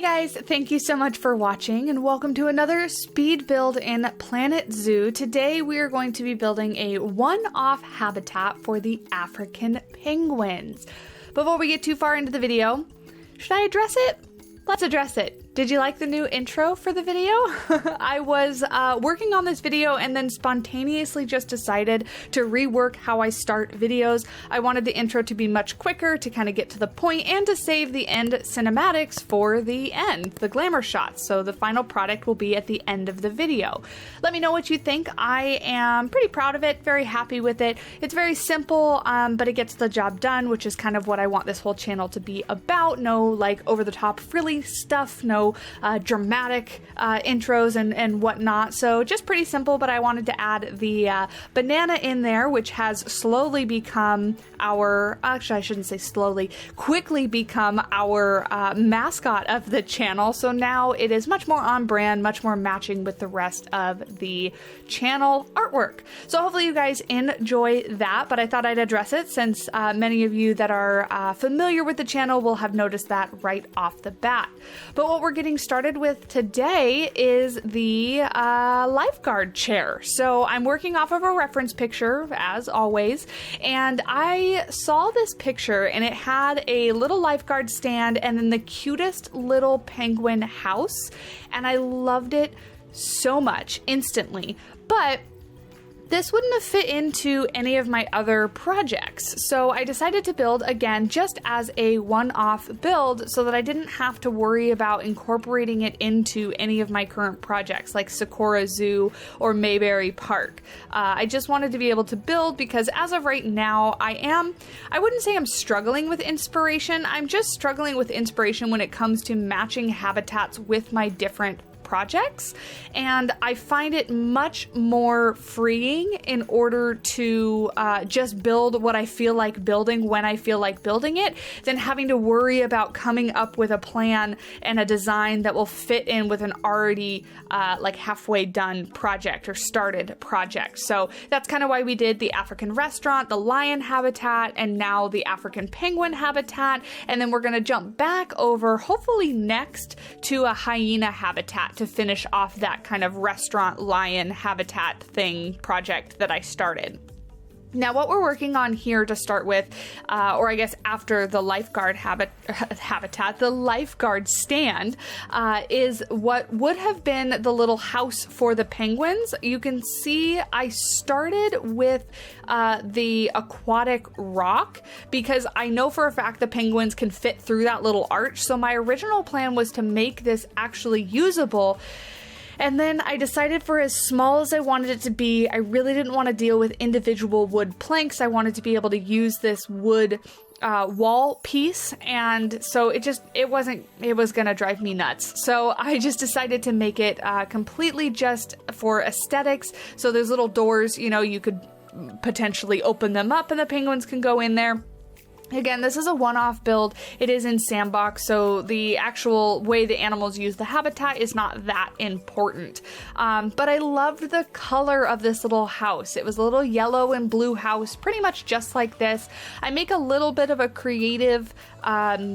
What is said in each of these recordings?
guys, thank you so much for watching and welcome to another speed build in Planet Zoo. Today we are going to be building a one-off habitat for the African penguins. Before we get too far into the video, should I address it? Let's address it. Did you like the new intro for the video? I was working on this video and then spontaneously just decided to rework how I start videos. I wanted the intro to be much quicker, to kind of get to the point, and to save the end cinematics for the end, the glamour shots. So the final product will be at the end of the video. Let me know what you think. I am pretty proud of it, very happy with it. It's very simple, but it gets the job done, which is kind of what I want this whole channel to be about. No like over-the-top frilly stuff, no dramatic intros and whatnot. So just pretty simple, but I wanted to add the banana in there, which has slowly become our, actually I shouldn't say slowly, quickly become our mascot of the channel. So now it is much more on brand, much more matching with the rest of the channel artwork. So hopefully you guys enjoy that, but I thought I'd address it since many of you that are familiar with the channel will have noticed that right off the bat. But what we're getting started with today is the lifeguard chair. So I'm working off of a reference picture as always, and I saw this picture and it had a little lifeguard stand and then the cutest little penguin house, and I loved it so much instantly. But this wouldn't have fit into any of my other projects, so I decided to build again just as a one-off build so that I didn't have to worry about incorporating it into any of my current projects like Sakura Zoo or Mayberry Park. I just wanted to be able to build because as of right now I wouldn't say I'm struggling with inspiration, I'm just struggling with inspiration when it comes to matching habitats with my different projects, and I find it much more freeing in order to just build what I feel like building when I feel like building it than having to worry about coming up with a plan and a design that will fit in with an already like halfway done project or started project. So that's kind of why we did the African restaurant, the lion habitat, and now the African penguin habitat, and then we're going to jump back over hopefully next to a hyena habitat to finish off that kind of restaurant lion habitat thing project that I started. Now what we're working on here to start with, or I guess after the lifeguard habitat, the lifeguard stand, is what would have been the little house for the penguins. You can see I started with the aquatic rock because I know for a fact the penguins can fit through that little arch. So my original plan was to make this actually usable. And then I decided for as small as I wanted it to be, I really didn't want to deal with individual wood planks. I wanted to be able to use this wood wall piece, and so it was gonna drive me nuts. So I just decided to make it completely just for aesthetics. So there's little doors, you know, you could potentially open them up and the penguins can go in there. Again, this is a one-off build. It is in sandbox, so the actual way the animals use the habitat is not that important. But I loved the color of this little house. It was a little yellow and blue house, pretty much just like this. I make a little bit of a creative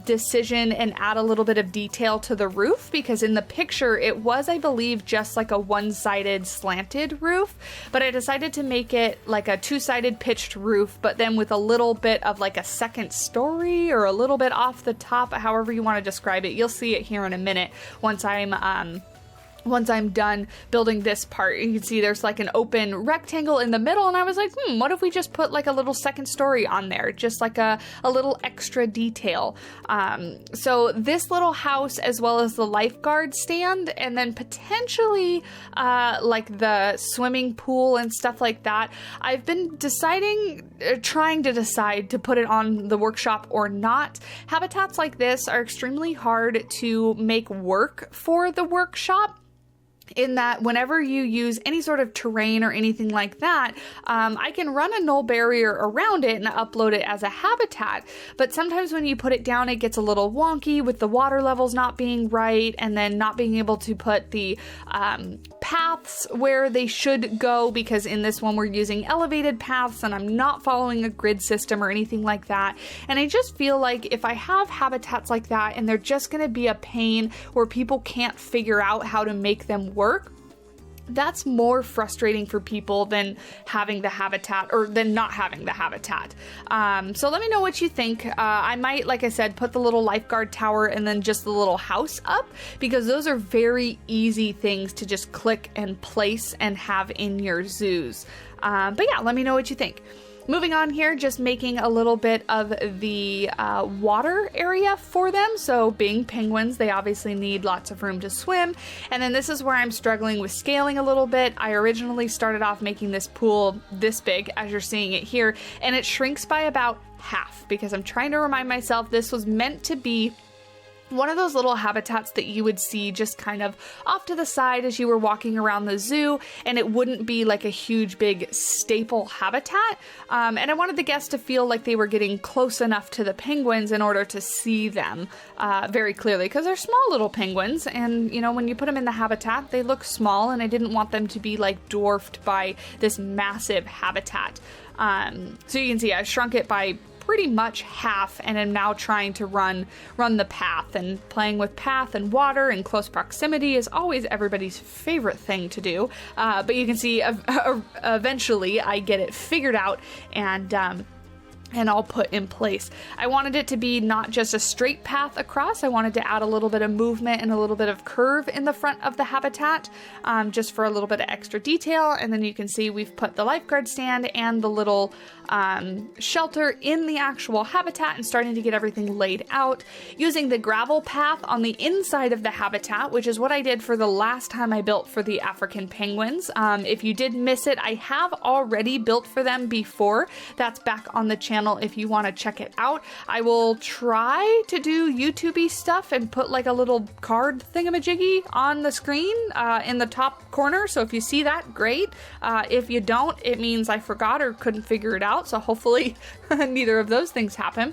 decision and add a little bit of detail to the roof because in the picture it was, I believe, just like a one-sided slanted roof, but I decided to make it like a two-sided pitched roof, but then with a little bit of like a second story or a little bit off the top, however you want to describe it. You'll see it here in a minute once I'm done building this part. You can see there's like an open rectangle in the middle, and I was like, what if we just put like a little second story on there, just like a little extra detail. So this little house, as well as the lifeguard stand, and then potentially like the swimming pool and stuff like that. I've been trying to decide to put it on the workshop or not. Habitats like this are extremely hard to make work for the workshop. in that whenever you use any sort of terrain or anything like that, I can run a null barrier around it and upload it as a habitat. But sometimes when you put it down, it gets a little wonky with the water levels not being right, and then not being able to put the paths where they should go, because in this one we're using elevated paths and I'm not following a grid system or anything like that. And I just feel like if I have habitats like that and they're just going to be a pain where people can't figure out how to make them work, that's more frustrating for people than having the habitat, or than not having the habitat. So let me know what you think. I might, like I said, put the little lifeguard tower and then just the little house up, because those are very easy things to just click and place and have in your zoos. But yeah, let me know what you think. Moving on here, just making a little bit of the water area for them. So being penguins, they obviously need lots of room to swim. And then this is where I'm struggling with scaling a little bit. I originally started off making this pool this big, as you're seeing it here, and it shrinks by about half, because I'm trying to remind myself this was meant to be one of those little habitats that you would see just kind of off to the side as you were walking around the zoo, and it wouldn't be like a huge big staple habitat. And I wanted the guests to feel like they were getting close enough to the penguins in order to see them very clearly, because they're small little penguins, and you know, when you put them in the habitat, they look small, and I didn't want them to be like dwarfed by this massive habitat. So you can see I shrunk it by pretty much half, and am now trying to run the path. And playing with path and water in close proximity is always everybody's favorite thing to do. But you can see eventually I get it figured out and all put in place. I wanted it to be not just a straight path across. I wanted to add a little bit of movement and a little bit of curve in the front of the habitat, just for a little bit of extra detail. And then you can see we've put the lifeguard stand and the little shelter in the actual habitat, and starting to get everything laid out using the gravel path on the inside of the habitat, which is what I did for the last time I built for the African penguins. If you did miss it, I have already built for them before. That's back on the channel if you want to check it out. I will try to do YouTube-y stuff and put like a little card thingamajiggy on the screen in the top corner. So if you see that, great. If you don't, it means I forgot or couldn't figure it out. So hopefully neither of those things happen.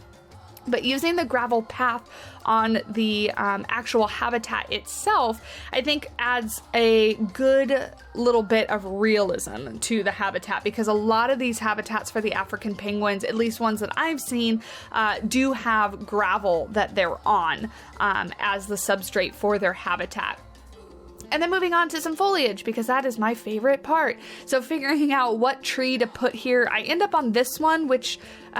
But using the gravel path on the actual habitat itself, I think adds a good little bit of realism to the habitat, because a lot of these habitats for the African penguins, at least ones that I've seen, do have gravel that they're on as the substrate for their habitat. And then moving on to some foliage, because that is my favorite part. So figuring out what tree to put here, I end up on this one, which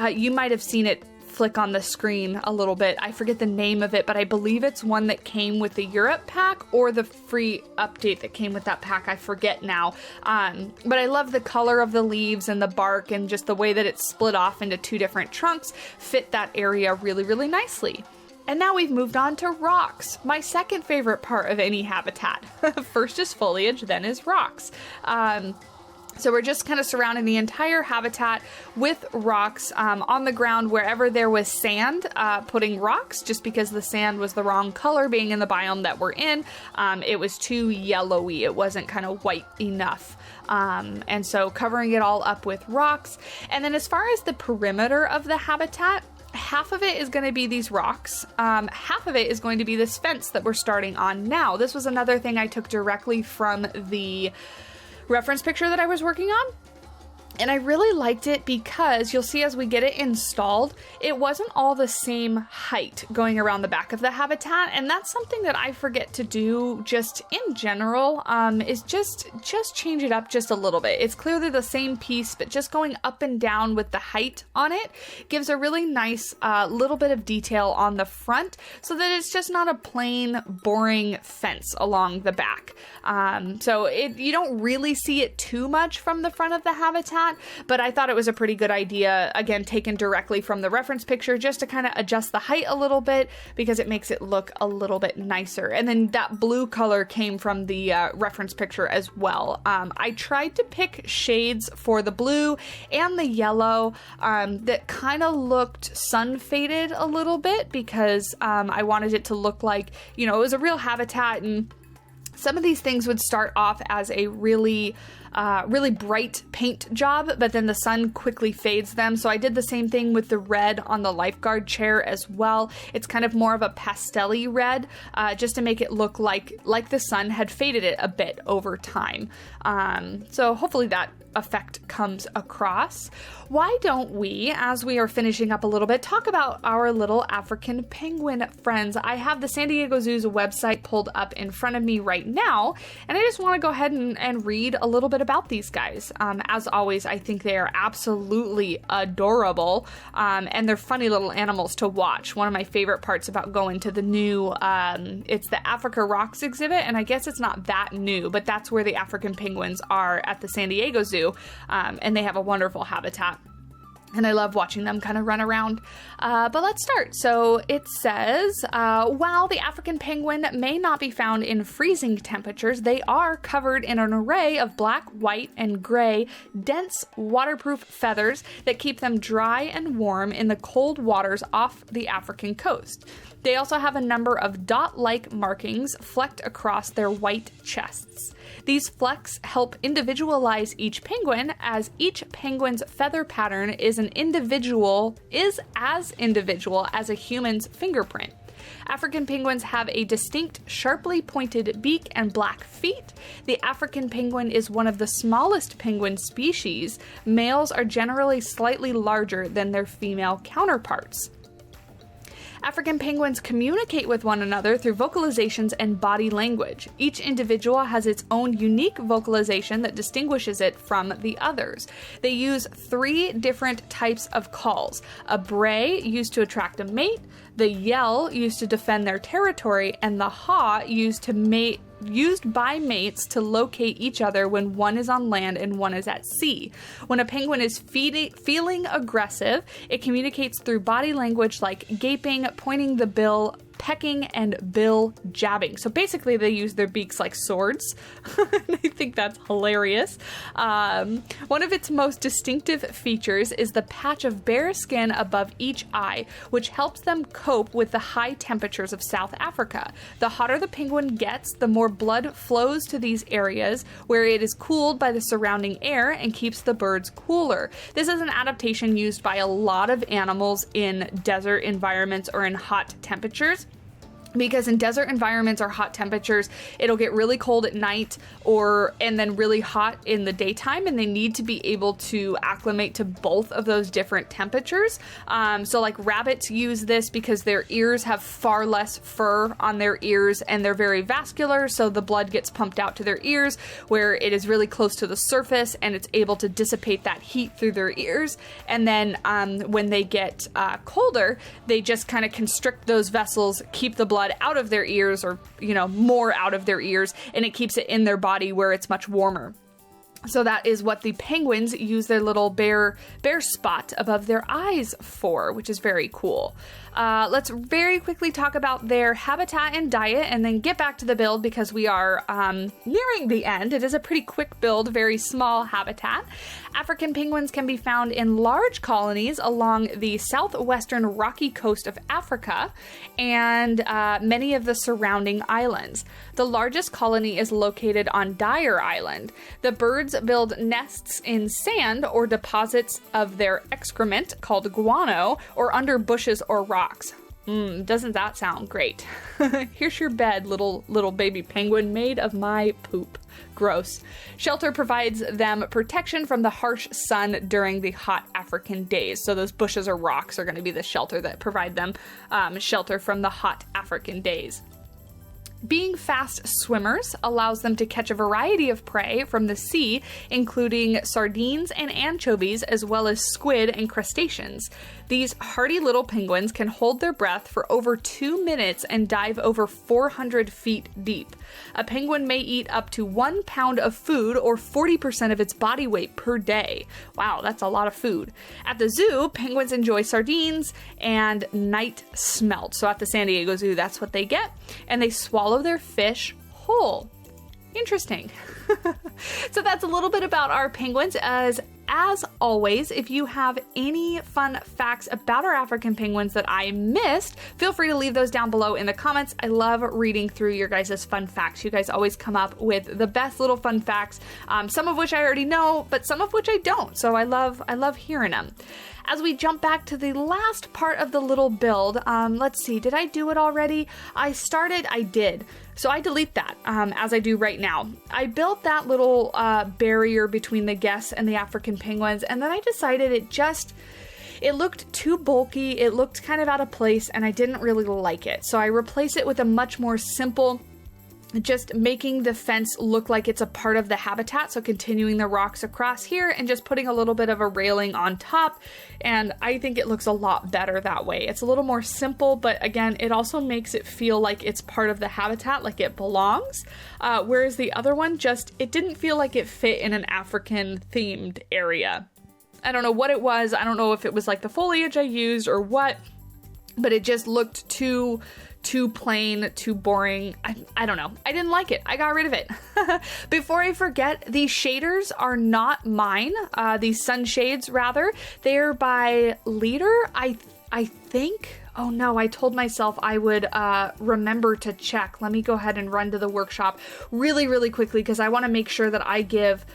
you might have seen it flick on the screen a little bit. I forget the name of it, but I believe it's one that came with the Europe pack or the free update that came with that pack. I forget now. But I love the color of the leaves and the bark, and just the way that it's split off into two different trunks fit that area really, really nicely. And now we've moved on to rocks, my second favorite part of any habitat. First is foliage, then is rocks. So we're just kind of surrounding the entire habitat with rocks on the ground wherever there was sand, putting rocks, just because the sand was the wrong color being in the biome that we're in. It was too yellowy. It wasn't kind of white enough. And so covering it all up with rocks. And then as far as the perimeter of the habitat, half of it is going to be these rocks. Half of it is going to be this fence that we're starting on now. This was another thing I took directly from the reference picture that I was working on. And I really liked it because you'll see as we get it installed, it wasn't all the same height going around the back of the habitat. And that's something that I forget to do just in general, is just change it up just a little bit. It's clearly the same piece, but just going up and down with the height on it gives a really nice little bit of detail on the front, so that it's just not a plain, boring fence along the back. So you don't really see it too much from the front of the habitat, but I thought it was a pretty good idea, again, taken directly from the reference picture, just to kind of adjust the height a little bit, because it makes it look a little bit nicer. And then that blue color came from the reference picture as well. I tried to pick shades for the blue and the yellow that kind of looked sun faded a little bit, because I wanted it to look like, you know, it was a real habitat, and Some of these things would start off as a really bright paint job, but then the sun quickly fades them. So I did the same thing with the red on the lifeguard chair as well. It's kind of more of a pastel-y red, just to make it look like the sun had faded it a bit over time. So hopefully that effect comes across. Why don't we, as we are finishing up a little bit, talk about our little African penguin friends? I have the San Diego Zoo's website pulled up in front of me right now, and I just want to go ahead and read a little bit about these guys. As always, I think they are absolutely adorable, and they're funny little animals to watch. One of my favorite parts about going to the new, it's the Africa Rocks exhibit, and I guess it's not that new, but that's where the African penguins are at the San Diego Zoo, and they have a wonderful habitat. And I love watching them kind of run around. But let's start. So it says, while the African penguin may not be found in freezing temperatures, they are covered in an array of black, white, and gray, dense, waterproof feathers that keep them dry and warm in the cold waters off the African coast. They also have a number of dot-like markings flecked across their white chests. These flecks help individualize each penguin, as each penguin's feather pattern is as individual as a human's fingerprint. African penguins have a distinct, sharply pointed beak and black feet. The African penguin is one of the smallest penguin species. Males are generally slightly larger than their female counterparts. African penguins communicate with one another through vocalizations and body language. Each individual has its own unique vocalization that distinguishes it from the others. They use 3 different types of calls: a bray, used to attract a mate; the yell, used to defend their territory; and the haw, used by mates to locate each other when one is on land and one is at sea. When a penguin is feeling aggressive, it communicates through body language like gaping, pointing the bill, pecking, and bill jabbing. So basically they use their beaks like swords. I think that's hilarious. One of its most distinctive features is the patch of bare skin above each eye, which helps them cope with the high temperatures of South Africa. The hotter the penguin gets, the more blood flows to these areas, where it is cooled by the surrounding air and keeps the birds cooler. This is an adaptation used by a lot of animals in desert environments or in hot temperatures. Because in desert environments or hot temperatures, it'll get really cold at night and then really hot in the daytime, and they need to be able to acclimate to both of those different temperatures. So like rabbits use this because their ears have far less fur on their ears, and they're very vascular, so the blood gets pumped out to their ears where it is really close to the surface, and it's able to dissipate that heat through their ears. And then when they get colder, they just kind of constrict those vessels, keep the blood out of their ears, or more out of their ears, and it keeps it in their body where it's much warmer. So that is what the penguins use their little bare spot above their eyes for, which is very cool. Let's very quickly talk about their habitat and diet, and then get back to the build because we are nearing the end. It is a pretty quick build, very small habitat. African penguins can be found in large colonies along the southwestern rocky coast of Africa and many of the surrounding islands. The largest colony is located on Dyer Island. The birds build nests in sand or deposits of their excrement called guano, or under bushes or rocks. Doesn't that sound great? Here's your bed, little baby penguin, made of my poop. Gross. Shelter provides them protection from the harsh sun during the hot African days. So those bushes or rocks are going to be the shelter that provide them shelter from the hot African days. Being fast swimmers allows them to catch a variety of prey from the sea, including sardines and anchovies, as well as squid and crustaceans. These hardy little penguins can hold their breath for over 2 minutes and dive over 400 feet deep. A penguin may eat up to 1 pound of food, or 40% of its body weight per day. Wow, that's a lot of food. At the zoo, penguins enjoy sardines and night smelt. So at the San Diego Zoo, that's what they get. And they swallow their fish whole. Interesting. So that's a little bit about our penguins. As As always, if you have any fun facts about our African penguins that I missed, feel free to leave those down below in the comments. I love reading through your guys' fun facts. You guys always come up with the best little fun facts, some of which I already know, but some of which I don't. So I love hearing them. As we jump back to the last part of the little build, let's see, did I do it already? I did. So I delete that, as I do right now. I built that little barrier between the guests and the African penguins, and then I decided it looked too bulky, it looked kind of out of place, and I didn't really like it. So I replaced it with a much more simple, just making the fence look like it's a part of the habitat, so continuing the rocks across here and just putting a little bit of a railing on top, and I think it looks a lot better that way. It's a little more simple, but again, it also makes it feel like it's part of the habitat, like it belongs, whereas the other one it didn't feel like it fit in an African themed area. I don't know what it was, I don't know if it was like the foliage I used or what, but it just looked too plain, too boring. I don't know. I didn't like it. I got rid of it. Before I forget, these shaders are not mine. These sunshades, rather. They're by Leader, I think. Oh no, I told myself I would remember to check. Let me go ahead and run to the workshop really, really quickly because I want to make sure that I give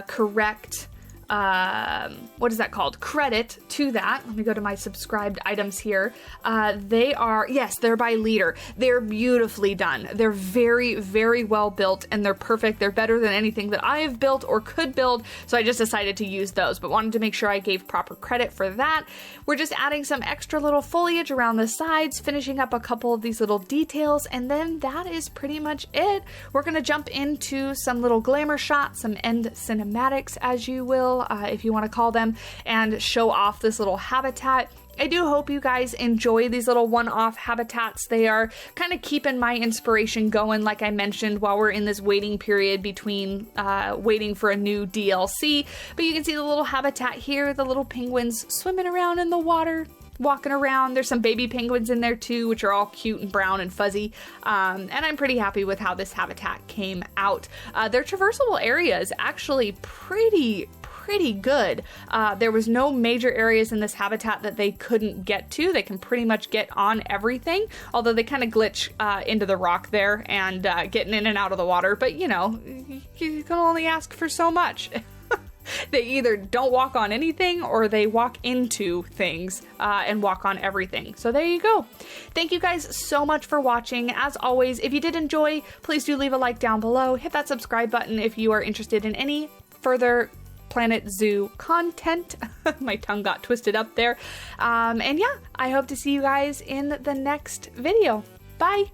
correct what is that called? Credit to that. Let me go to my subscribed items here. They're by Leader. They're beautifully done. They're very, very well built and they're perfect. They're better than anything that I have built or could build. So I just decided to use those, but wanted to make sure I gave proper credit for that. We're just adding some extra little foliage around the sides, finishing up a couple of these little details, and then that is pretty much it. We're going to jump into some little glamour shots, some end cinematics, as you will, if you want to call them, and show off this little habitat. I do hope you guys enjoy these little one-off habitats. They are kind of keeping my inspiration going, like I mentioned, while we're in this waiting period between waiting for a new DLC. But you can see the little habitat here, the little penguins swimming around in the water, walking around. There's some baby penguins in there too, which are all cute and brown and fuzzy. And I'm pretty happy with how this habitat came out. Their traversable area is actually pretty good. There was no major areas in this habitat that they couldn't get to. They can pretty much get on everything, although they kind of glitch into the rock there and getting in and out of the water. But you know, you can only ask for so much. They either don't walk on anything or they walk into things and walk on everything. So there you go. Thank you guys so much for watching. As always, if you did enjoy, please do leave a like down below. Hit that subscribe button if you are interested in any further Planet Zoo content. My tongue got twisted up there. And yeah, I hope to see you guys in the next video. Bye!